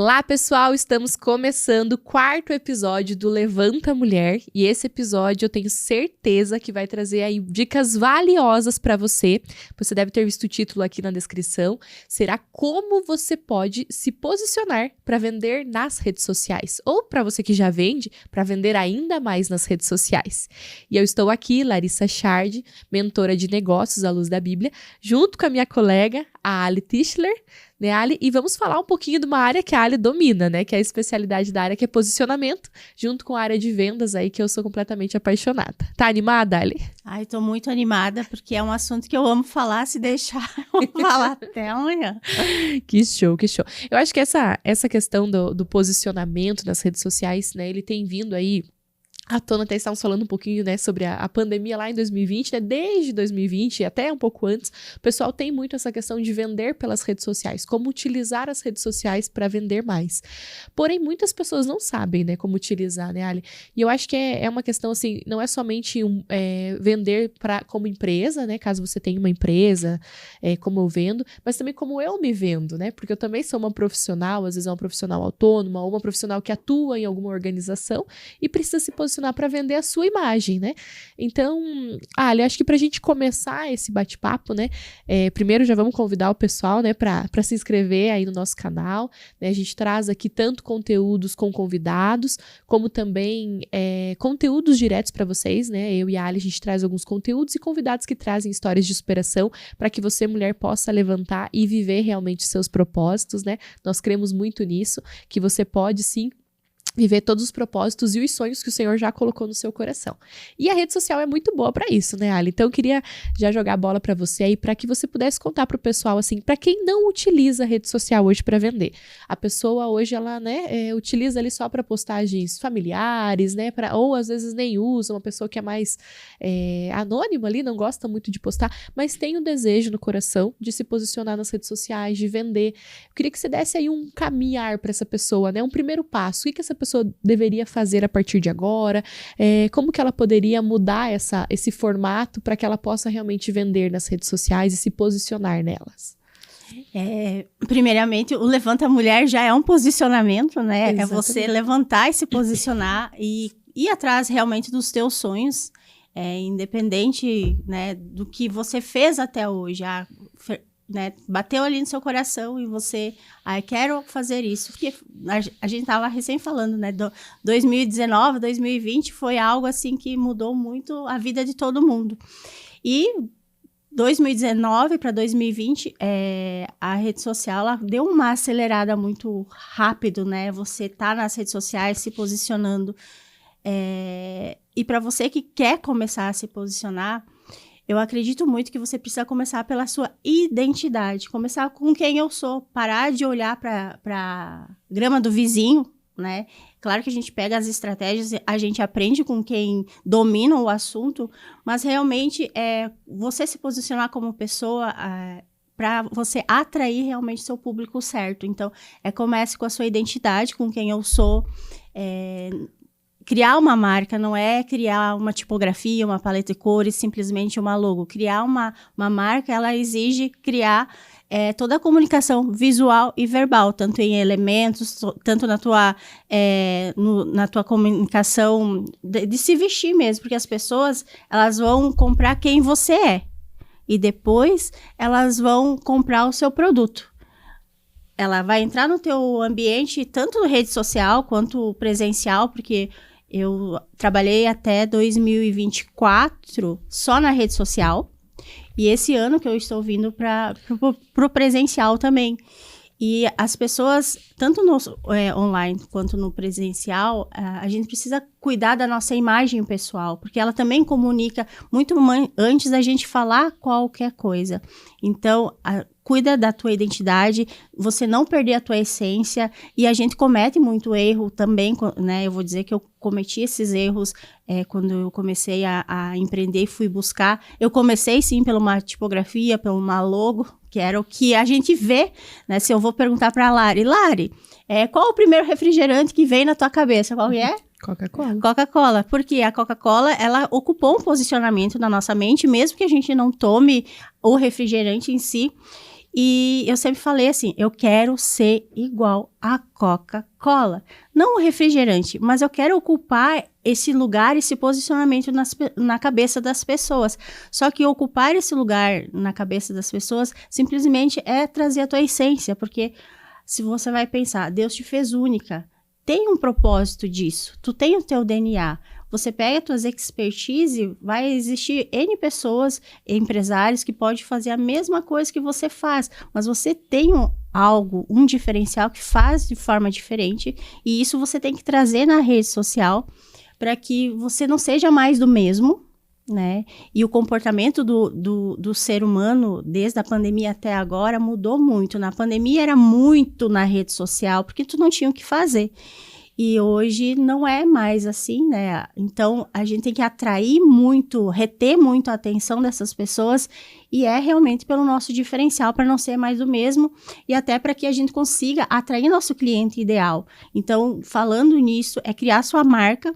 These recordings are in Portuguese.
Olá, pessoal! Estamos começando o 4º episódio do Levanta Mulher e esse episódio eu tenho certeza que vai trazer aí dicas valiosas para você. Você deve ter visto o título aqui na descrição. Será como você pode se posicionar para vender nas redes sociais ou para você que já vende, para vender ainda mais nas redes sociais. E eu estou aqui, Larissa Chard, mentora de negócios à luz da Bíblia, junto com a minha colega, a Ali Tischler, né, Ali? E vamos falar um pouquinho de uma área que a Ali domina, né? Que é a especialidade da área, que é posicionamento, junto com a área de vendas aí, que eu sou completamente apaixonada. Tá animada, Ali? Ai, tô muito animada, porque é um assunto que eu amo falar, se deixar, eu vou falar até amanhã. Que show, que show. Eu acho que essa questão do posicionamento nas redes sociais, né? Ele tem vindo aí à tona, até estávamos falando um pouquinho, né, sobre a pandemia lá em 2020, né, desde 2020 e até um pouco antes, o pessoal tem muito essa questão de vender pelas redes sociais, como utilizar as redes sociais para vender mais. Porém, muitas pessoas não sabem, né, como utilizar, né, Ali? E eu acho que é uma questão, assim, não é somente vender como empresa, né, caso você tenha uma empresa, como eu vendo, mas também como eu me vendo, né, porque eu também sou uma profissional, às vezes é uma profissional autônoma ou uma profissional que atua em alguma organização e precisa se posicionar para vender a sua imagem, né? Então, Ali, acho que pra gente começar esse bate-papo, né? Primeiro já vamos convidar o pessoal, né, para se inscrever aí no nosso canal, né? A gente traz aqui tanto conteúdos com convidados, como também conteúdos diretos para vocês, né? Eu e a Ali, a gente traz alguns conteúdos e convidados que trazem histórias de superação para que você, mulher, possa levantar e viver realmente seus propósitos, né? Nós cremos muito nisso, que você pode sim viver todos os propósitos e os sonhos que o Senhor já colocou no seu coração. E a rede social é muito boa para isso, né, Ali? Então eu queria já jogar a bola para você aí, para que você pudesse contar pro pessoal, assim, para quem não utiliza a rede social hoje para vender. A pessoa hoje, ela, né, utiliza ali só para postagens familiares, né, ou às vezes nem usa, uma pessoa que é mais anônima ali, não gosta muito de postar, mas tem um desejo no coração de se posicionar nas redes sociais, de vender. Eu queria que você desse aí um caminhar para essa pessoa, né, um primeiro passo. O que essa pessoa deveria fazer a partir de agora, como que ela poderia mudar esse formato para que ela possa realmente vender nas redes sociais e se posicionar nelas? Primeiramente, o Levanta Mulher já é um posicionamento, né? Exatamente. É você levantar e se posicionar e ir atrás realmente dos teus sonhos, independente, né, do que você fez até hoje. Né, bateu ali no seu coração e você, quero fazer isso, porque a gente estava recém falando, né, 2019, 2020 foi algo assim que mudou muito a vida de todo mundo, e 2019 para 2020, a rede social, ela deu uma acelerada muito rápido, né, você tá nas redes sociais se posicionando, e para você que quer começar a se posicionar, eu acredito muito que você precisa começar pela sua identidade, começar com quem eu sou, parar de olhar para a grama do vizinho, né? Claro que a gente pega as estratégias, a gente aprende com quem domina o assunto, mas realmente você se posicionar como pessoa para você atrair realmente seu público certo. Então, comece com a sua identidade, com quem eu sou. Criar uma marca não é criar uma tipografia, uma paleta de cores, simplesmente uma logo. Criar uma marca, ela exige criar toda a comunicação visual e verbal, tanto em elementos, tanto na tua comunicação de se vestir mesmo, porque as pessoas, elas vão comprar quem você é e depois elas vão comprar o seu produto. Ela vai entrar no teu ambiente, tanto na rede social quanto presencial, porque eu trabalhei até 2024 só na rede social. E esse ano que eu estou vindo para o presencial também. E as pessoas, tanto no online quanto no presencial, a gente precisa cuidar da nossa imagem pessoal, porque ela também comunica muito antes da gente falar qualquer coisa. Então, cuida da tua identidade, você não perder a tua essência, e a gente comete muito erro também, né? Eu vou dizer que eu cometi esses erros quando eu comecei a empreender e fui buscar. Eu comecei sim pela uma tipografia, pela uma logo, que era o que a gente vê, né? Se eu vou perguntar para a Lari, qual o primeiro refrigerante que vem na tua cabeça? Qual é? Coca-Cola. Coca-Cola, porque a Coca-Cola, ela ocupou um posicionamento na nossa mente, mesmo que a gente não tome o refrigerante em si. E eu sempre falei assim, eu quero ser igual a Coca-Cola. Não o refrigerante, mas eu quero ocupar esse lugar, esse posicionamento na cabeça das pessoas. Só que ocupar esse lugar na cabeça das pessoas simplesmente é trazer a tua essência, porque se você vai pensar, Deus te fez única, tem um propósito disso, tu tem o teu DNA. Você pega as tuas expertise, vai existir N pessoas, empresários que podem fazer a mesma coisa que você faz, mas você tem algo, um diferencial que faz de forma diferente, e isso você tem que trazer na rede social para que você não seja mais do mesmo, né? E o comportamento do ser humano, desde a pandemia até agora, mudou muito. Na pandemia era muito na rede social, porque tu não tinha o que fazer. E hoje não é mais assim, né? Então, a gente tem que atrair muito, reter muito a atenção dessas pessoas, e é realmente pelo nosso diferencial, para não ser mais do mesmo, e até para que a gente consiga atrair nosso cliente ideal. Então, falando nisso, é criar sua marca,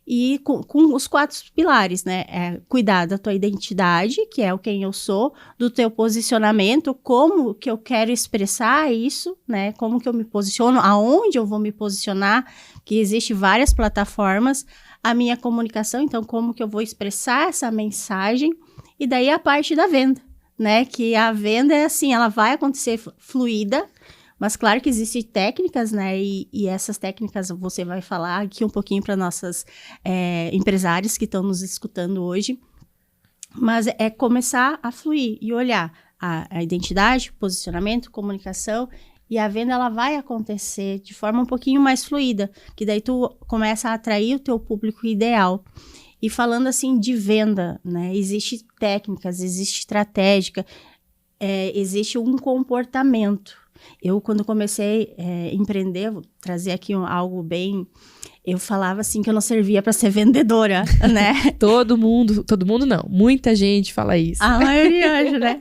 e com os 4 pilares, né? É cuidar da tua identidade, que é o quem eu sou, do teu posicionamento, como que eu quero expressar isso, né? Como que eu me posiciono, aonde eu vou me posicionar, que existe várias plataformas, a minha comunicação, então como que eu vou expressar essa mensagem, e daí a parte da venda, né? Que a venda é assim, ela vai acontecer fluida, mas claro que existem técnicas, né, e essas técnicas você vai falar aqui um pouquinho para nossas empresários que estão nos escutando hoje, mas é começar a fluir e olhar a identidade, posicionamento, comunicação, e a venda ela vai acontecer de forma um pouquinho mais fluida, que daí tu começa a atrair o teu público ideal. E falando assim de venda, né, existe técnicas, existe estratégia, existe um comportamento. Eu, quando comecei a empreender, vou trazer aqui algo bem... Eu falava assim que eu não servia para ser vendedora, né? Todo mundo não, muita gente fala isso. A maioria, né?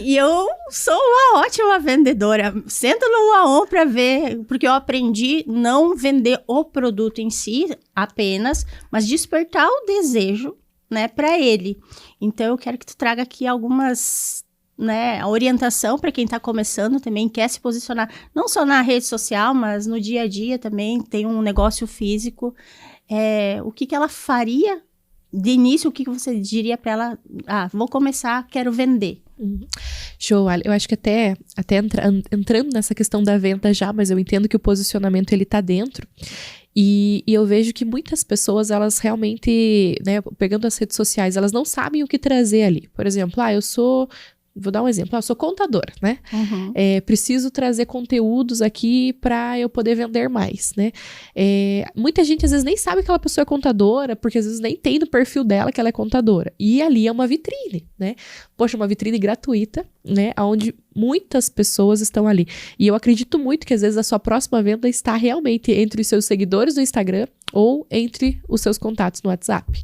E eu sou uma ótima vendedora. Senta no UAON para ver, porque eu aprendi não vender o produto em si apenas, mas despertar o desejo, né, para ele. Então, eu quero que tu traga aqui algumas... né, a orientação para quem está começando também, quer se posicionar, não só na rede social, mas no dia a dia também, tem um negócio físico, o que ela faria de início, o que você diria para ela, vou começar, quero vender. Show, Ali. Eu acho que até entrando nessa questão da venda já, mas eu entendo que o posicionamento ele tá dentro. E eu vejo que muitas pessoas, elas realmente, né, pegando as redes sociais, elas não sabem o que trazer ali. Por exemplo, vou dar um exemplo, eu sou contadora, né? Uhum. Preciso trazer conteúdos aqui para eu poder vender mais, né? Muita gente às vezes nem sabe que aquela pessoa é contadora, porque às vezes nem tem no perfil dela que ela é contadora. E ali é uma vitrine, né? Poxa, uma vitrine gratuita, né? Onde muitas pessoas estão ali. E eu acredito muito que às vezes a sua próxima venda está realmente entre os seus seguidores do Instagram ou entre os seus contatos no WhatsApp.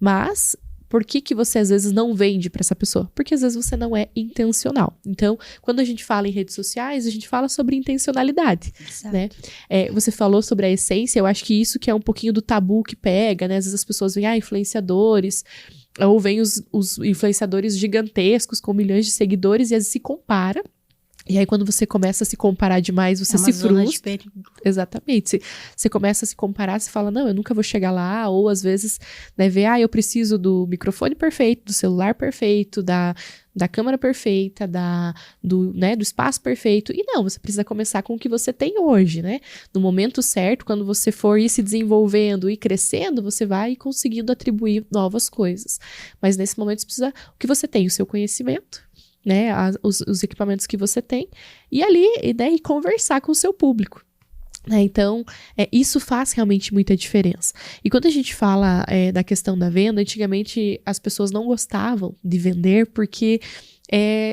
Mas... por que você às vezes não vende para essa pessoa? Porque às vezes você não é intencional. Então, quando a gente fala em redes sociais, a gente fala sobre intencionalidade, né? Você falou sobre a essência, eu acho que isso que é um pouquinho do tabu que pega, né? Às vezes as pessoas veem, influenciadores, ou vem os influenciadores gigantescos com milhões de seguidores e às vezes se compara. E aí, quando você começa a se comparar demais, você se frustra. Exatamente. Você começa a se comparar, você fala, não, eu nunca vou chegar lá. Ou, às vezes, né, eu preciso do microfone perfeito, do celular perfeito, da câmera perfeita, do espaço perfeito. E não, você precisa começar com o que você tem hoje, né? No momento certo, quando você for ir se desenvolvendo e crescendo, você vai conseguindo atribuir novas coisas. Mas, nesse momento, você precisa... o que você tem? O seu conhecimento, né, os equipamentos que você tem, e ali, né, e conversar com o seu público. Né? Então, isso faz realmente muita diferença. E quando a gente fala da questão da venda, antigamente as pessoas não gostavam de vender porque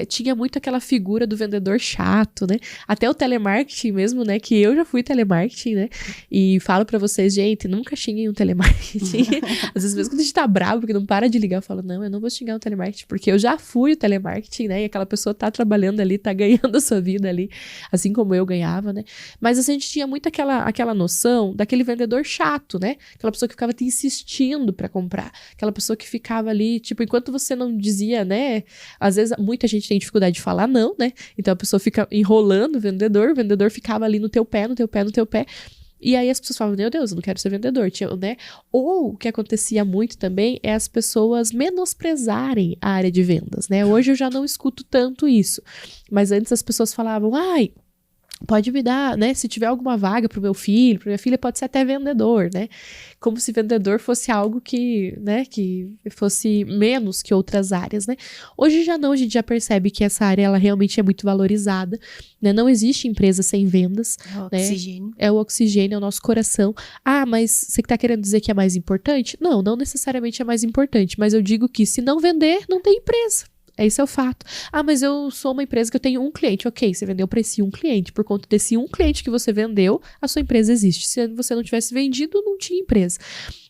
tinha muito aquela figura do vendedor chato, né? Até o telemarketing mesmo, né? Que eu já fui telemarketing, né? E falo pra vocês, gente, nunca xinguem um telemarketing. Às vezes, mesmo quando a gente tá bravo, porque não para de ligar, eu falo, não, eu não vou xingar um telemarketing, porque eu já fui o telemarketing, né? E aquela pessoa tá trabalhando ali, tá ganhando a sua vida ali, assim como eu ganhava, né? Mas assim, a gente tinha muito aquela noção daquele vendedor chato, né? Aquela pessoa que ficava te insistindo pra comprar. Aquela pessoa que ficava ali, tipo, enquanto você não dizia, né? Às vezes, muita gente tem dificuldade de falar não, né? Então a pessoa fica enrolando o vendedor ficava ali no teu pé. E aí as pessoas falavam, meu Deus, eu não quero ser vendedor, né? Ou o que acontecia muito também é as pessoas menosprezarem a área de vendas, né? Hoje eu já não escuto tanto isso, mas antes as pessoas falavam, ai, pode me dar, né? Se tiver alguma vaga pro meu filho, pra minha filha, pode ser até vendedor, né? Como se vendedor fosse algo que, né, que fosse menos que outras áreas, né? Hoje já não, a gente já percebe que essa área, ela realmente é muito valorizada, né? Não existe empresa sem vendas. É o oxigênio. Né? É o oxigênio, é o nosso coração. Ah, mas você que tá querendo dizer que é mais importante? Não necessariamente é mais importante, mas eu digo que se não vender, não tem empresa. Esse é o fato. Ah, mas eu sou uma empresa que eu tenho um cliente. Ok, você vendeu para esse um cliente. Por conta desse um cliente que você vendeu, a sua empresa existe. Se você não tivesse vendido, não tinha empresa.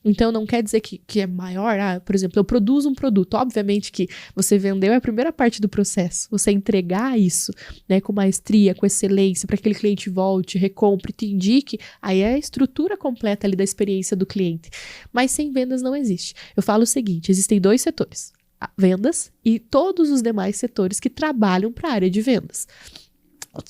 Então, não quer dizer que é maior. Ah, por exemplo, eu produzo um produto. Obviamente que você vendeu é a primeira parte do processo. Você entregar isso, né, com maestria, com excelência, para que aquele cliente volte, recompre, te indique. Aí é a estrutura completa ali da experiência do cliente. Mas sem vendas não existe. Eu falo o seguinte, existem 2 setores. Vendas e todos os demais setores que trabalham para a área de vendas.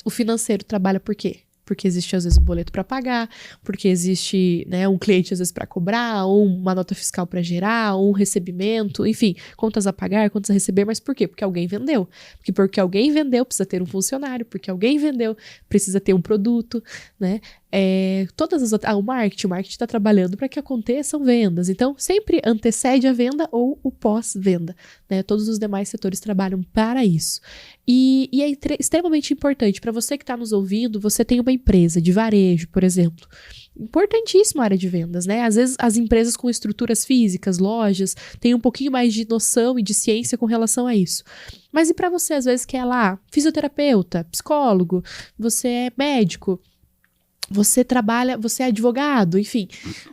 O financeiro trabalha por quê? Porque existe às vezes um boleto para pagar, porque existe, né, um cliente às vezes para cobrar, ou uma nota fiscal para gerar, ou um recebimento, enfim, contas a pagar, contas a receber, mas por quê? Porque alguém vendeu. Porque alguém vendeu precisa ter um funcionário, porque alguém vendeu precisa ter um produto, né? Todas as outras, o marketing está trabalhando para que aconteçam vendas. Então, sempre antecede a venda ou o pós-venda, né? Todos os demais setores trabalham para isso. E é extremamente importante para você que está nos ouvindo, você tem uma empresa de varejo, por exemplo. Importantíssima a área de vendas, né? Às vezes as empresas com estruturas físicas, lojas, têm um pouquinho mais de noção e de ciência com relação a isso. Mas e para você, às vezes, que é lá fisioterapeuta, psicólogo, você é médico, você trabalha, você é advogado, enfim,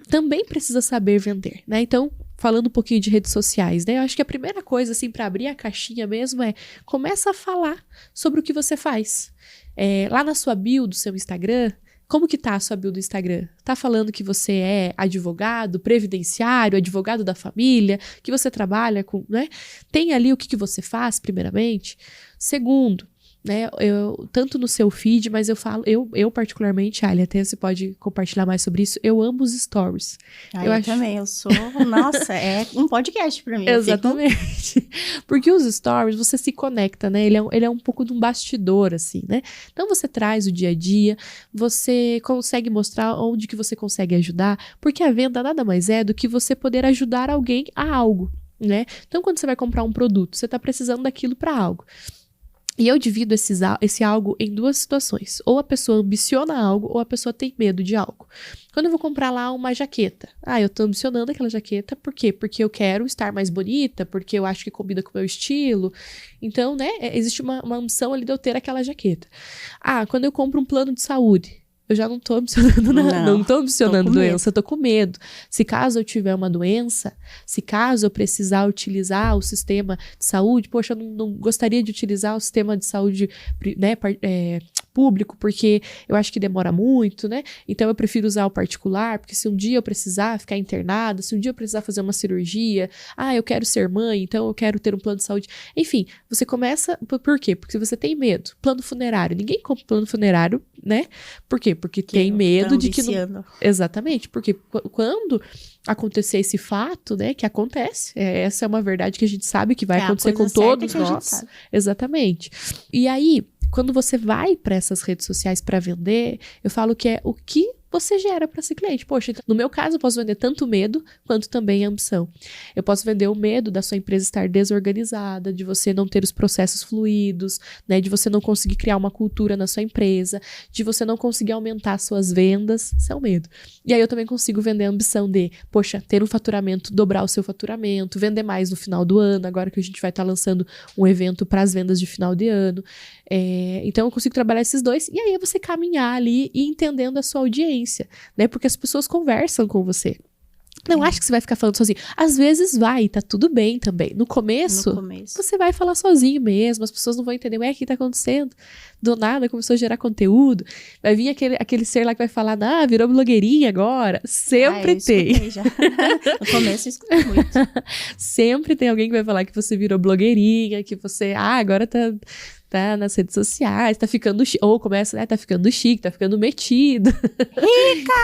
também precisa saber vender, né? Então, falando um pouquinho de redes sociais, né? Eu acho que a primeira coisa, assim, para abrir a caixinha mesmo começa a falar sobre o que você faz. Lá na sua bio do seu Instagram, como que tá a sua bio do Instagram? Tá falando que você é advogado, previdenciário, advogado da família, que você trabalha com, né? Tem ali o que você faz, primeiramente. Segundo, né, tanto no seu feed, mas eu falo, eu particularmente, Ali, até você pode compartilhar mais sobre isso, eu amo os stories. Eu também, eu sou, nossa, é um podcast pra mim. Exatamente. Porque os stories, você se conecta, né, ele é um pouco de um bastidor, assim, né, então você traz o dia a dia, você consegue mostrar onde que você consegue ajudar, porque a venda nada mais é do que você poder ajudar alguém a algo, né, então quando você vai comprar um produto, você tá precisando daquilo para algo. E eu divido esse algo em 2 situações. Ou a pessoa ambiciona algo, ou a pessoa tem medo de algo. Quando eu vou comprar lá uma jaqueta. Eu tô ambicionando aquela jaqueta. Por quê? Porque eu quero estar mais bonita, porque eu acho que combina com o meu estilo. Então, né, existe uma ambição ali de eu ter aquela jaqueta. Quando eu compro um plano de saúde. Eu já não tô ambicionando nada, não tô ambicionando doença, eu tô com medo. Se caso eu tiver uma doença, se caso eu precisar utilizar o sistema de saúde, poxa, eu não gostaria de utilizar o sistema de saúde, né, público, porque eu acho que demora muito, né? Então eu prefiro usar o particular, porque se um dia eu precisar ficar internada, se um dia eu precisar fazer uma cirurgia, eu quero ser mãe, então eu quero ter um plano de saúde. Enfim, você começa, por quê? Porque você tem medo. Plano funerário, ninguém compra plano funerário, né? Por quê? Porque tem medo de que não... Exatamente, porque quando acontecer esse fato, né, que acontece, essa é uma verdade que a gente sabe que vai acontecer com todos nós. Exatamente. E aí, quando você vai para essas redes sociais para vender, eu falo que é o que você gera para esse cliente. Poxa, no meu caso, eu posso vender tanto medo quanto também ambição. Eu posso vender o medo da sua empresa estar desorganizada, de você não ter os processos fluidos, né, de você não conseguir criar uma cultura na sua empresa, de você não conseguir aumentar suas vendas. Isso é o medo. E aí eu também consigo vender a ambição de, poxa, ter um faturamento, dobrar o seu faturamento, vender mais no final do ano, agora que a gente vai estar lançando um evento para as vendas de final de ano. Então eu consigo trabalhar esses 2, e aí é você caminhar ali e entendendo a sua audiência, né? Porque as pessoas conversam com você. Não acha que você vai ficar falando sozinho. Às vezes vai, tá tudo bem também. No começo, você vai falar sozinho mesmo, as pessoas não vão entender, ué, o que tá acontecendo? Do nada começou a gerar conteúdo. Vai vir aquele ser lá que vai falar, virou blogueirinha agora. Sempre tem. Já. No começo eu escutei muito. Sempre tem alguém que vai falar que você virou blogueirinha, que você, agora tá nas redes sociais, tá ficando chique, ou começa, tá ficando chique, tá ficando metido. Rica!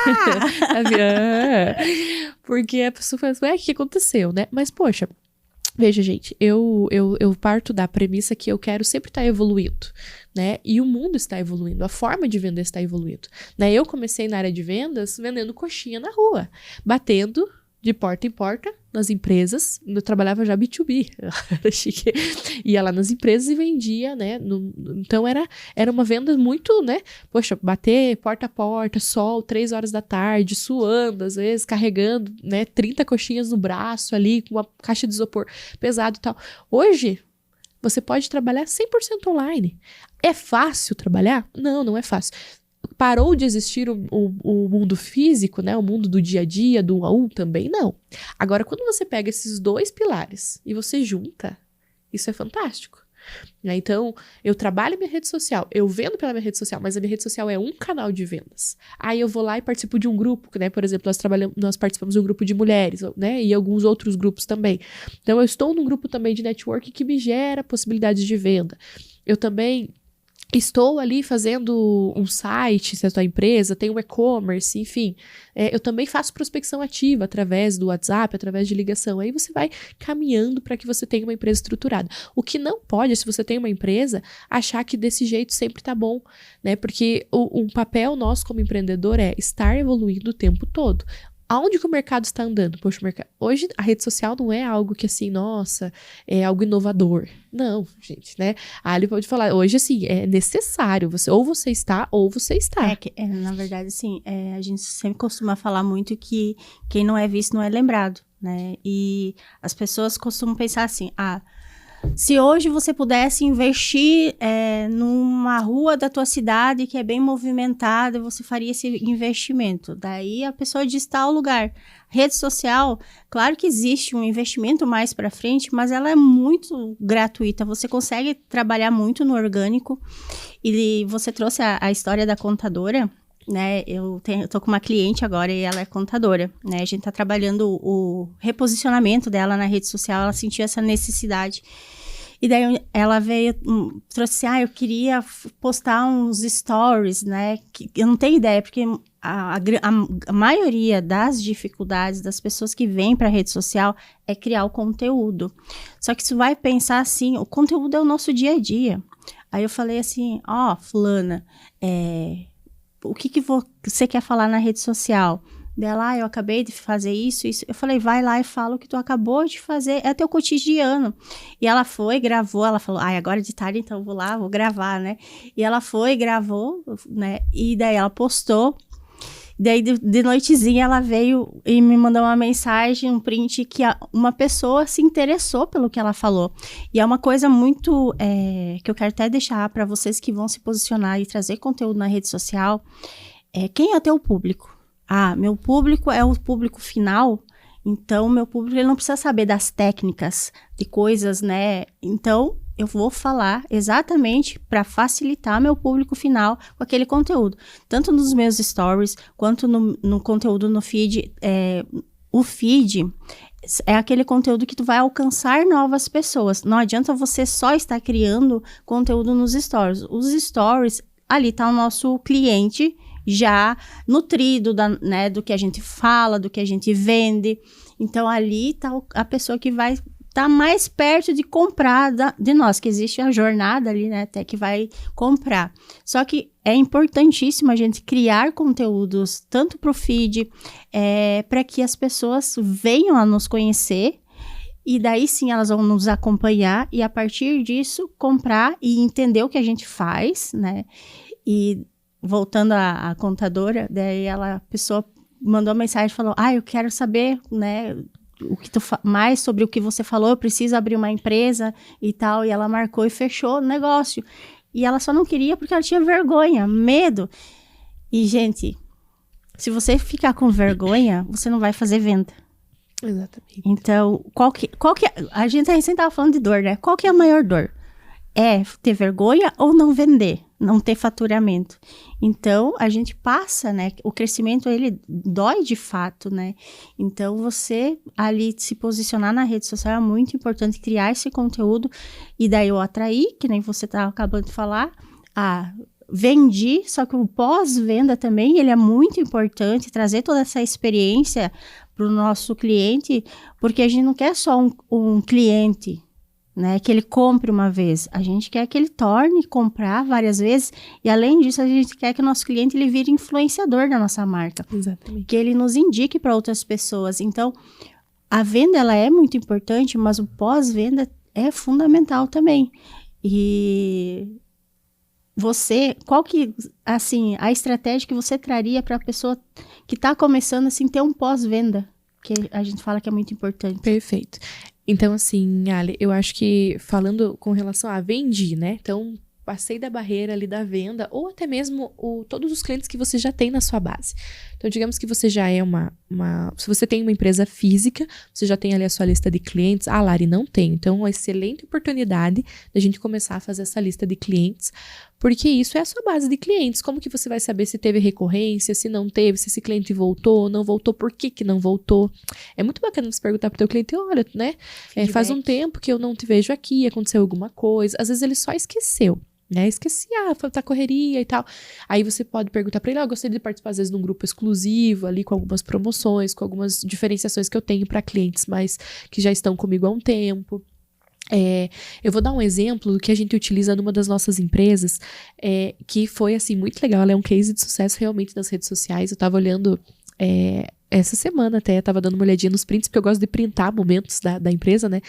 Porque a pessoa fala, o que aconteceu, né? Mas, poxa, veja, gente, eu parto da premissa que eu quero sempre estar evoluindo, né? E o mundo está evoluindo, a forma de vender está evoluindo, né? Eu comecei na área de vendas vendendo coxinha na rua, batendo de porta em porta nas empresas. Eu trabalhava já B2B, era chique. Ia lá nas empresas e vendia, né? Então era uma venda muito, né? Poxa, bater porta a porta, sol, 3 horas da tarde, suando, às vezes carregando, né? 30 coxinhas no braço ali, com uma caixa de isopor pesado e tal. Hoje, você pode trabalhar 100% online. É fácil trabalhar? Não, não é fácil. Parou de existir o mundo físico, né? O mundo do dia a dia, do 1 a 1 também, não. Agora, quando você pega esses 2 pilares e você junta, isso é fantástico. Então, eu trabalho minha rede social, eu vendo pela minha rede social, mas a minha rede social é um canal de vendas. Aí eu vou lá e participo de um grupo, né? Por exemplo, nós participamos de um grupo de mulheres, né? E alguns outros grupos também. Então, eu estou num grupo também de network que me gera possibilidades de venda. Eu também estou ali fazendo um site, se é a tua empresa, tem um e-commerce, enfim. Eu também faço prospecção ativa através do WhatsApp, através de ligação. Aí você vai caminhando para que você tenha uma empresa estruturada. O que não pode, se você tem uma empresa, achar que desse jeito sempre tá bom, né? Porque um papel nosso como empreendedor é estar evoluindo o tempo todo. Aonde que o mercado está andando? Poxa, hoje a rede social não é algo que assim, nossa, é algo inovador. Não, gente, né? A Ali pode falar, hoje assim, é necessário, ou você está, ou você está. Na verdade, assim, a gente sempre costuma falar muito que quem não é visto não é lembrado, né? E as pessoas costumam pensar assim, se hoje você pudesse investir numa rua da tua cidade que é bem movimentada, você faria esse investimento. Daí a pessoa diz tal lugar. Rede social, claro que existe um investimento mais para frente, mas ela é muito gratuita. Você consegue trabalhar muito no orgânico. E você trouxe a história da contadora, né? Eu tô com uma cliente agora e ela é contadora, né? A gente tá trabalhando o reposicionamento dela na rede social, ela sentiu essa necessidade. E daí ela veio, trouxe assim, eu queria postar uns stories, né? Que eu não tenho ideia, porque a maioria das dificuldades das pessoas que vêm para a rede social é criar o conteúdo. Só que você vai pensar assim, o conteúdo é o nosso dia a dia. Aí eu falei assim, fulana, o que você quer falar na rede social? Dela, eu acabei de fazer isso. Eu falei, vai lá e fala o que tu acabou de fazer, é teu cotidiano. E ela foi, gravou, ela falou, agora de tarde, então eu vou lá, vou gravar, né? E ela foi, gravou, né? E daí ela postou. Daí, de noitezinha, ela veio e me mandou uma mensagem, um print, que uma pessoa se interessou pelo que ela falou. E é uma coisa muito, que eu quero até deixar para vocês que vão se posicionar e trazer conteúdo na rede social. Quem é o teu público? Meu público é o público final, então meu público ele não precisa saber das técnicas, de coisas, né? Então, eu vou falar exatamente para facilitar meu público final com aquele conteúdo. Tanto nos meus stories, quanto no conteúdo no feed. O feed é aquele conteúdo que tu vai alcançar novas pessoas. Não adianta você só estar criando conteúdo nos stories. Os stories, ali está o nosso cliente já nutrido do que a gente fala, do que a gente vende. Então, ali está a pessoa que vai estar mais perto de comprar de nós, que existe a jornada ali, né, até que vai comprar. Só que é importantíssimo a gente criar conteúdos, tanto para o feed, para que as pessoas venham a nos conhecer, e daí sim elas vão nos acompanhar, e a partir disso, comprar e entender o que a gente faz, né, e voltando à contadora, daí a pessoa mandou uma mensagem e falou, eu quero saber, né, mais sobre o que você falou, eu preciso abrir uma empresa e tal, e ela marcou e fechou o negócio. E ela só não queria porque ela tinha vergonha, medo. E, gente, se você ficar com vergonha, você não vai fazer venda. Exatamente. Então, a gente recém estava falando de dor, né? Qual que é a maior dor? É ter vergonha ou não vender, não ter faturamento. Então, a gente passa, né? O crescimento, ele dói de fato, né? Então, você ali se posicionar na rede social é muito importante, criar esse conteúdo. E daí eu atraí, que nem você estava acabando de falar, vendi, só que o pós-venda também, ele é muito importante, trazer toda essa experiência para o nosso cliente, porque a gente não quer só um cliente, né, que ele compre uma vez. A gente quer que ele torne comprar várias vezes, e além disso, a gente quer que o nosso cliente ele vire influenciador da nossa marca. Exatamente. Que ele nos indique para outras pessoas. Então, a venda, ela é muito importante, mas o pós-venda é fundamental também. E qual que, assim, a estratégia que você traria para a pessoa que está começando, assim, ter um pós-venda, que a gente fala que é muito importante. Perfeito. Então, assim, Ali, eu acho que falando com relação a vendi, né? Então, passei da barreira ali da venda, ou até mesmo todos os clientes que você já tem na sua base. Então, digamos que você já é se você tem uma empresa física, você já tem ali a sua lista de clientes. Ah, Lari, não tem. Então, uma excelente oportunidade da gente começar a fazer essa lista de clientes, porque isso é a sua base de clientes. Como que você vai saber se teve recorrência, se não teve, se esse cliente voltou, não voltou, por que não voltou? É muito bacana você perguntar pro teu cliente, olha, né? Faz um tempo que eu não te vejo aqui, aconteceu alguma coisa. Às vezes ele só esqueceu. Né? Esqueci, tá correria e tal. Aí você pode perguntar pra ele, eu gostaria de participar às vezes num grupo exclusivo ali, com algumas promoções, com algumas diferenciações que eu tenho para clientes, mas que já estão comigo há um tempo. Eu vou dar um exemplo do que a gente utiliza numa das nossas empresas, que foi assim muito legal. Ela é um case de sucesso realmente nas redes sociais. Eu tava olhando essa semana até, tava dando uma olhadinha nos prints, porque eu gosto de printar momentos da empresa, né?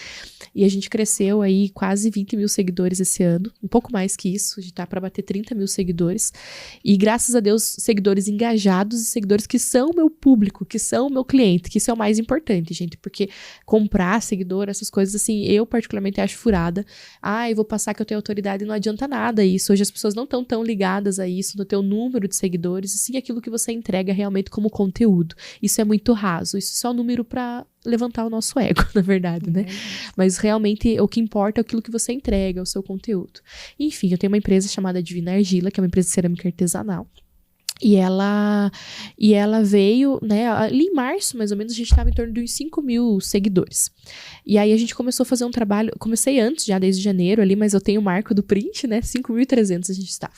E a gente cresceu aí quase 20 mil seguidores esse ano, um pouco mais que isso, a gente tá pra bater 30 mil seguidores. E graças a Deus, seguidores engajados e seguidores que são meu público, que são meu cliente, que isso é o mais importante, gente, porque comprar seguidor, essas coisas assim, eu particularmente acho furada. Eu vou passar que eu tenho autoridade e não adianta nada isso. Hoje as pessoas não estão tão ligadas a isso, no teu número de seguidores, e sim aquilo que você entrega realmente como conteúdo. Isso é muito raso, isso é só número pra levantar o nosso ego, na verdade, né? Mas realmente o que importa é aquilo que você entrega, o seu conteúdo. Enfim, eu tenho uma empresa chamada Divina Argila, que é uma empresa de cerâmica artesanal. E ela veio, né, ali em março, mais ou menos, a gente estava em torno de uns 5 mil seguidores. E aí a gente começou a fazer um trabalho, comecei antes, já desde janeiro ali, mas eu tenho o marco do print, né, 5.300 a gente estava.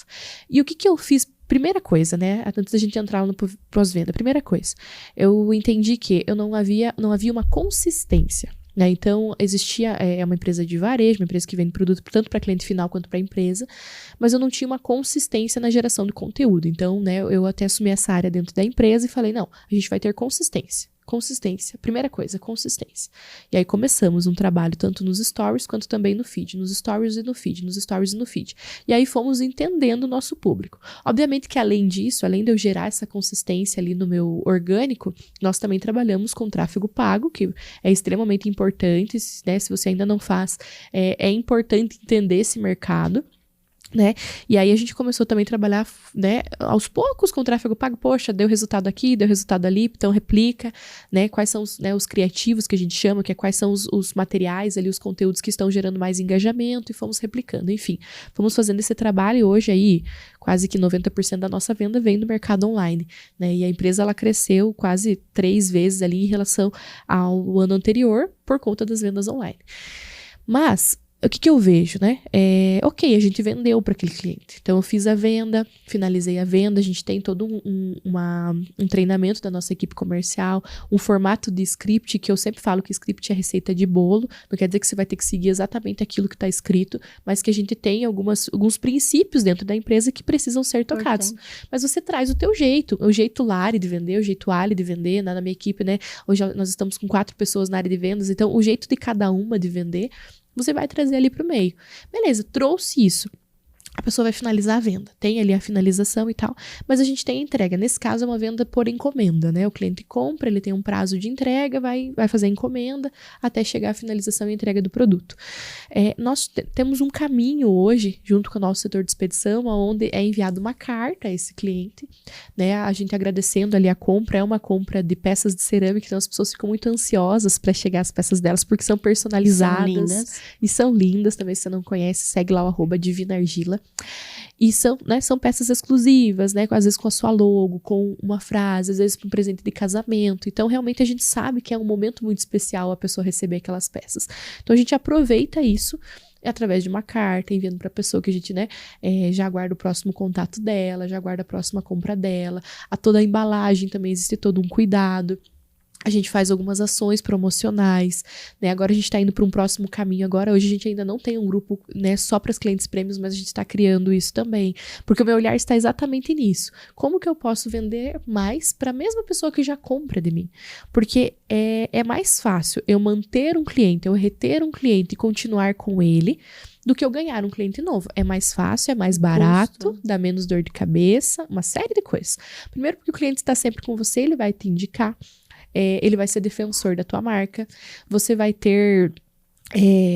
E o que eu fiz? Primeira coisa, né, antes da gente entrar no pós-venda, primeira coisa, eu entendi que não havia uma consistência. Né? Então, existia uma empresa de varejo, uma empresa que vende produto tanto para cliente final quanto para empresa, mas eu não tinha uma consistência na geração de conteúdo. Então, né, eu até assumi essa área dentro da empresa e falei, não, a gente vai ter consistência. Consistência, primeira coisa, consistência. E aí começamos um trabalho tanto nos stories quanto também no feed, nos stories e no feed, nos stories e no feed. E aí fomos entendendo o nosso público. Obviamente que além disso, além de eu gerar essa consistência ali no meu orgânico, nós também trabalhamos com tráfego pago, que é extremamente importante, né? Se você ainda não faz, é importante entender esse mercado. Né? E aí a gente começou também a trabalhar, né, aos poucos com o tráfego pago. Poxa, deu resultado aqui, deu resultado ali, então replica, né, quais são os criativos que a gente chama, que é quais são os materiais ali, os conteúdos que estão gerando mais engajamento, e fomos replicando, enfim, fomos fazendo esse trabalho. E hoje aí quase que 90% da nossa venda vem do mercado online, né, e a empresa ela cresceu quase 3 vezes ali em relação ao ano anterior por conta das vendas online. Mas o que eu vejo, né? Ok, a gente vendeu para aquele cliente. Então, eu fiz a venda, finalizei a venda, a gente tem todo um treinamento da nossa equipe comercial, um formato de script, que eu sempre falo que script é receita de bolo, não quer dizer que você vai ter que seguir exatamente aquilo que está escrito, mas que a gente tem alguns princípios dentro da empresa que precisam ser tocados. Mas você traz o teu jeito, o jeito Lari de vender, o jeito Ali de vender, na minha equipe, né? Hoje nós estamos com 4 pessoas na área de vendas, então o jeito de cada uma de vender, você vai trazer ali pro meio. Beleza, trouxe isso. a pessoa vai finalizar a venda. Tem ali a finalização e tal, mas a gente tem a entrega. Nesse caso, é uma venda por encomenda, né? O cliente compra, ele tem um prazo de entrega, vai fazer a encomenda até chegar à finalização e entrega do produto. Nós temos um caminho hoje, junto com o nosso setor de expedição, onde é enviada uma carta a esse cliente, né? A gente agradecendo ali a compra, é uma compra de peças de cerâmica, então as pessoas ficam muito ansiosas para chegar as peças delas, porque são personalizadas e são lindas. Também, se você não conhece, segue lá o @divinargila. E são peças exclusivas, né? Às vezes com a sua logo, com uma frase, às vezes com um presente de casamento. Então, realmente, a gente sabe que é um momento muito especial a pessoa receber aquelas peças. Então, a gente aproveita isso através de uma carta, enviando para a pessoa que a gente, né, já aguarda o próximo contato dela, já aguarda a próxima compra dela. Toda a embalagem também existe todo um cuidado. A gente faz algumas ações promocionais, né? Agora a gente está indo para um próximo caminho. Agora, hoje a gente ainda não tem um grupo, né, só para os clientes prêmios, mas a gente está criando isso também, porque o meu olhar está exatamente nisso. Como que eu posso vender mais para a mesma pessoa que já compra de mim? Porque é mais fácil eu manter um cliente, eu reter um cliente e continuar com ele, do que eu ganhar um cliente novo. É mais fácil, é mais barato, dá menos dor de cabeça, uma série de coisas. Primeiro, porque o cliente está sempre com você, ele vai te indicar. Ele vai ser defensor da tua marca, você vai ter,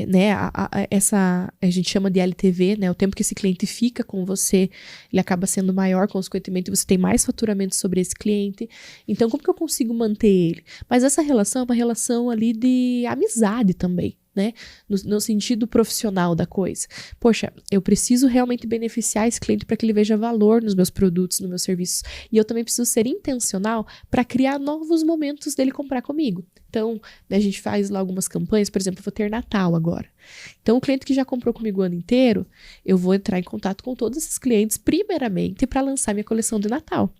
né, a gente chama de LTV, né, o tempo que esse cliente fica com você, ele acaba sendo maior, consequentemente você tem mais faturamento sobre esse cliente. Então, como que eu consigo manter ele? Mas essa relação é uma relação ali de amizade também, né? No sentido profissional da coisa. Poxa, eu preciso realmente beneficiar esse cliente para que ele veja valor nos meus produtos, nos meus serviços. E eu também preciso ser intencional para criar novos momentos dele comprar comigo. Então, né, a gente faz lá algumas campanhas, por exemplo, eu vou ter Natal agora. Então, o cliente que já comprou comigo o ano inteiro, eu vou entrar em contato com todos esses clientes, primeiramente, para lançar minha coleção de Natal.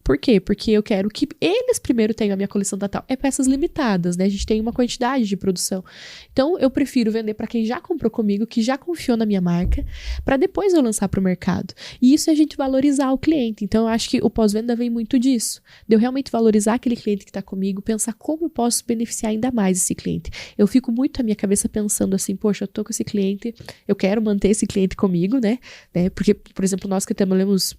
Por quê? Porque eu quero que eles primeiro tenham a minha coleção Natal. É peças limitadas, né? A gente tem uma quantidade de produção. Então, eu prefiro vender para quem já comprou comigo, que já confiou na minha marca, para depois eu lançar para o mercado. E isso é a gente valorizar o cliente. Então, eu acho que o pós-venda vem muito disso. De eu realmente valorizar aquele cliente que está comigo, pensar como eu posso beneficiar ainda mais esse cliente. Eu fico muito a minha cabeça pensando assim, poxa, eu tô com esse cliente, eu quero manter esse cliente comigo, né? Porque, por exemplo, nós que temos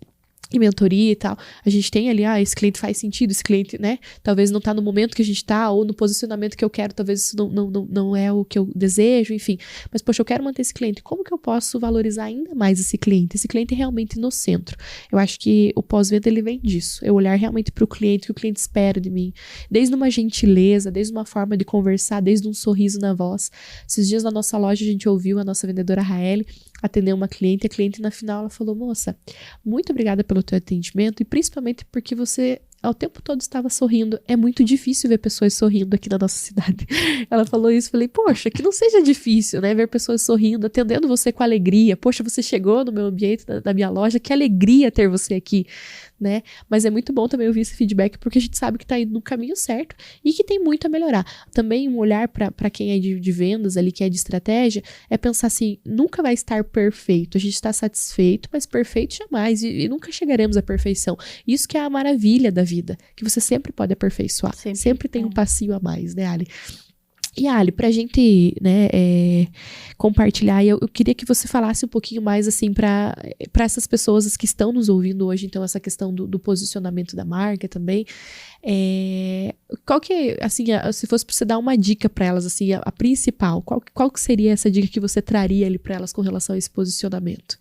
em mentoria e tal, a gente tem ali, esse cliente faz sentido, esse cliente, né, talvez não tá no momento que a gente tá, ou no posicionamento que eu quero, talvez isso não é o que eu desejo, enfim, mas poxa, eu quero manter esse cliente, como que eu posso valorizar ainda mais esse cliente realmente no centro? Eu acho que o pós-venda, ele vem disso, eu olhar realmente pro cliente, o que o cliente espera de mim, desde uma gentileza, desde uma forma de conversar, desde um sorriso na voz. Esses dias na nossa loja a gente ouviu a nossa vendedora Raeli atender uma cliente, a cliente na final ela falou, moça, muito obrigada pelo teu atendimento e principalmente porque você ao tempo todo estava sorrindo. É muito difícil ver pessoas sorrindo aqui na nossa cidade. Ela falou isso, falei, poxa, que não seja difícil, né, ver pessoas sorrindo, atendendo você com alegria. Poxa, você chegou no meu ambiente, na minha loja, que alegria ter você aqui, né? Mas é muito bom também ouvir esse feedback, porque a gente sabe que tá indo no caminho certo e que tem muito a melhorar. Também um olhar para quem é de vendas ali, que é de estratégia, é pensar assim, nunca vai estar perfeito. A gente está satisfeito, mas perfeito jamais. E nunca chegaremos à perfeição. Isso que é a maravilha da vida, que você sempre pode aperfeiçoar. Sempre tem um passinho a mais, né, Ali? E, Ali, pra gente, né, compartilhar, eu queria que você falasse um pouquinho mais, assim, para essas pessoas que estão nos ouvindo hoje, então, essa questão do posicionamento da marca também. Qual que, assim, se fosse pra você dar uma dica para elas, assim, a principal, qual que seria essa dica que você traria ali para elas com relação a esse posicionamento?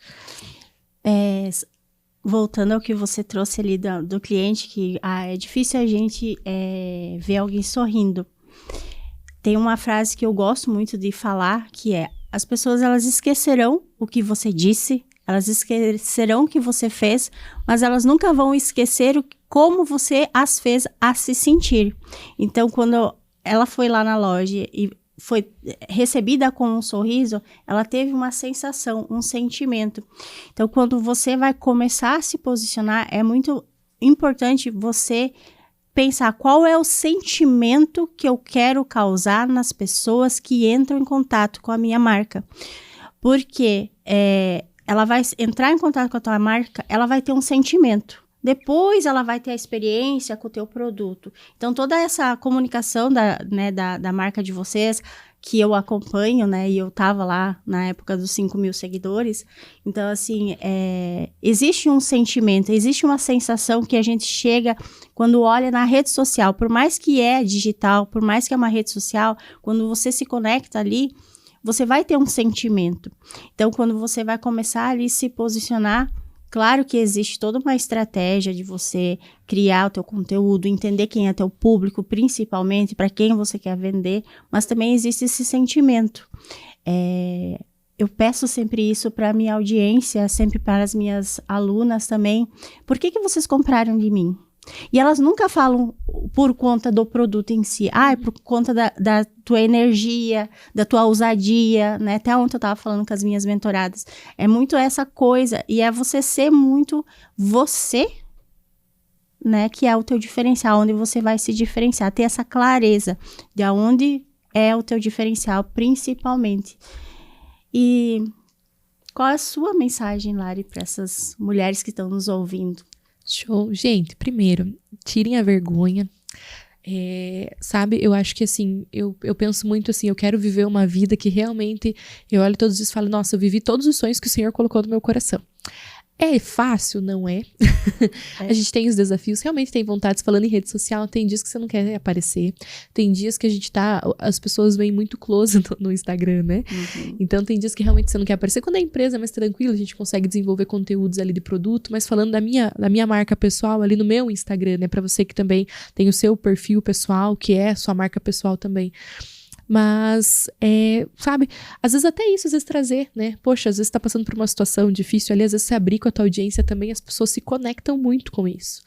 Voltando ao que você trouxe ali do cliente, que é difícil a gente ver alguém sorrindo. Tem uma frase que eu gosto muito de falar, que é, as pessoas elas esquecerão o que você disse, elas esquecerão o que você fez, mas elas nunca vão esquecer como você as fez a se sentir. Então, quando ela foi lá na loja e foi recebida com um sorriso, ela teve uma sensação, um sentimento. Então, quando você vai começar a se posicionar, é muito importante você pensar qual é o sentimento que eu quero causar nas pessoas que entram em contato com a minha marca. Porque ela vai entrar em contato com a tua marca, ela vai ter um sentimento. Depois ela vai ter a experiência com o teu produto. Então, toda essa comunicação da marca de vocês que eu acompanho, né, e eu tava lá na época dos 5.000 seguidores, então, assim, existe um sentimento, existe uma sensação que a gente chega quando olha na rede social, por mais que é digital, por mais que é uma rede social, quando você se conecta ali, você vai ter um sentimento. Então, quando você vai começar ali se posicionar, claro que existe toda uma estratégia de você criar o teu conteúdo, entender quem é teu público, principalmente para quem você quer vender, mas também existe esse sentimento. Eu peço sempre isso para a minha audiência, sempre para as minhas alunas também. Por que vocês compraram de mim? E elas nunca falam por conta do produto em si. É por conta da tua energia, da tua ousadia, né? Até ontem eu estava falando com as minhas mentoradas. É muito essa coisa. E é você ser muito você, né? Que é o teu diferencial, onde você vai se diferenciar. Ter essa clareza de onde é o teu diferencial, principalmente. E qual é a sua mensagem, Lari, para essas mulheres que estão nos ouvindo? Show. Gente, primeiro, tirem a vergonha. Sabe, eu acho que assim, eu penso muito assim, eu quero viver uma vida que realmente eu olho todos os dias e falo, nossa, eu vivi todos os sonhos que o Senhor colocou no meu coração. É fácil? Não é. A gente tem os desafios, realmente tem vontades. Falando em rede social, tem dias que você não quer aparecer. Tem dias que as pessoas veem muito close no Instagram, né? Uhum. Então tem dias que realmente você não quer aparecer. Quando a empresa é mais tranquila, a gente consegue desenvolver conteúdos ali de produto. Mas falando da minha marca pessoal, ali no meu Instagram, né? Pra você que também tem o seu perfil pessoal, que é a sua marca pessoal também. Mas, sabe, às vezes até isso, às vezes trazer, né? Poxa, às vezes você tá passando por uma situação difícil ali, às vezes você abrir com a tua audiência também, as pessoas se conectam muito com isso.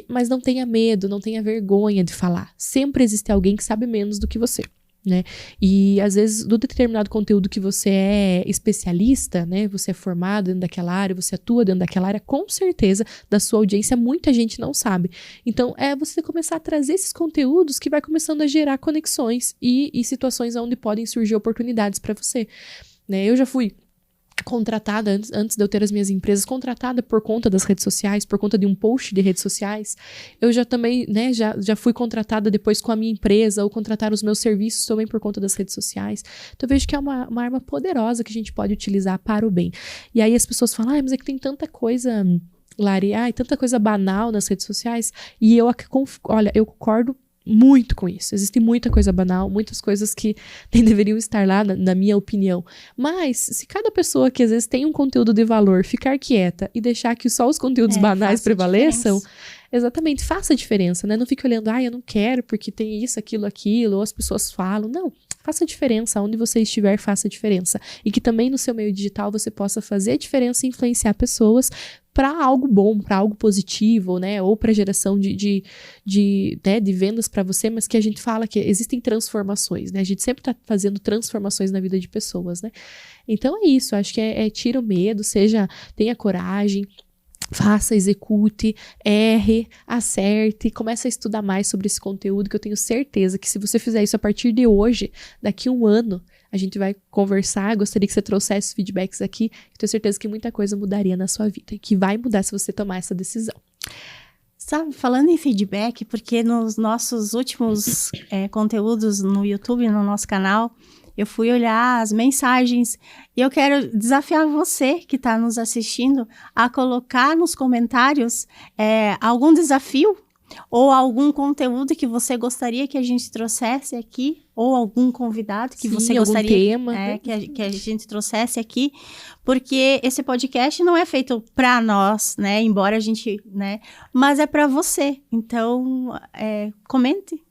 Mas não tenha medo, não tenha vergonha de falar. Sempre existe alguém que sabe menos do que você, né? E às vezes do determinado conteúdo que você é especialista, né? Você é formado dentro daquela área, você atua dentro daquela área, com certeza da sua audiência muita gente não sabe. Então é você começar a trazer esses conteúdos que vai começando a gerar conexões e situações onde podem surgir oportunidades para você, né? Eu já fui contratada, antes de eu ter as minhas empresas, contratada por conta das redes sociais, por conta de um post de redes sociais. Eu já também, né, já fui contratada depois com a minha empresa, ou contratar os meus serviços também por conta das redes sociais. Então eu vejo que é uma arma poderosa que a gente pode utilizar para o bem. E aí as pessoas falam, mas é que tem tanta coisa, Lari, tanta coisa banal nas redes sociais. E olha, eu concordo muito com isso. Existe muita coisa banal, muitas coisas que nem deveriam estar lá, na minha opinião. Mas, se cada pessoa que às vezes tem um conteúdo de valor ficar quieta e deixar que só os conteúdos banais prevaleçam, exatamente, faça a diferença, né? Não fique olhando, eu não quero porque tem isso, aquilo, ou as pessoas falam. Não, faça a diferença. Onde você estiver, faça a diferença. E que também no seu meio digital você possa fazer a diferença e influenciar pessoas para algo bom, para algo positivo, né? Ou para geração de vendas para você, mas que a gente fala que existem transformações, né? A gente sempre está fazendo transformações na vida de pessoas, né? Então é isso, acho que tira o medo, tenha coragem, faça, execute, erre, acerte, comece a estudar mais sobre esse conteúdo, que eu tenho certeza que se você fizer isso a partir de hoje, daqui a um ano, a gente vai conversar, gostaria que você trouxesse feedbacks aqui, tenho certeza que muita coisa mudaria na sua vida, e que vai mudar se você tomar essa decisão. Sabe, falando em feedback, porque nos nossos últimos conteúdos no YouTube, no nosso canal, eu fui olhar as mensagens e eu quero desafiar você que está nos assistindo a colocar nos comentários algum desafio ou algum conteúdo que você gostaria que a gente trouxesse aqui, ou algum convidado que você gostaria tema, que a gente trouxesse aqui, porque esse podcast não é feito para nós, né? Embora a gente, né? Mas é para você. Então, comente.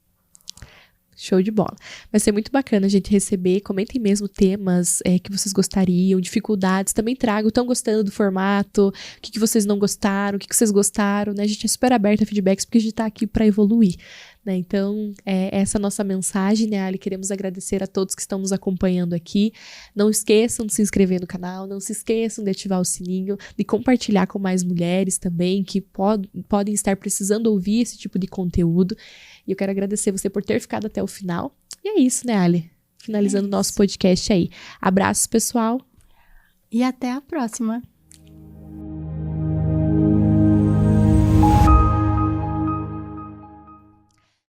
Show de bola. Vai ser muito bacana a gente receber. Comentem mesmo temas que vocês gostariam, dificuldades. Também tragam, estão gostando do formato, o que vocês não gostaram, o que vocês gostaram, né? A gente é super aberto a feedbacks porque a gente tá aqui para evoluir, né? Então, essa é a nossa mensagem, né, Ali? Queremos agradecer a todos que estão nos acompanhando aqui. Não esqueçam de se inscrever no canal, não se esqueçam de ativar o sininho, de compartilhar com mais mulheres também que podem estar precisando ouvir esse tipo de conteúdo. E eu quero agradecer você por ter ficado até o final. E é isso, né, Ali? Finalizando o nosso podcast aí. Abraços, pessoal. E até a próxima.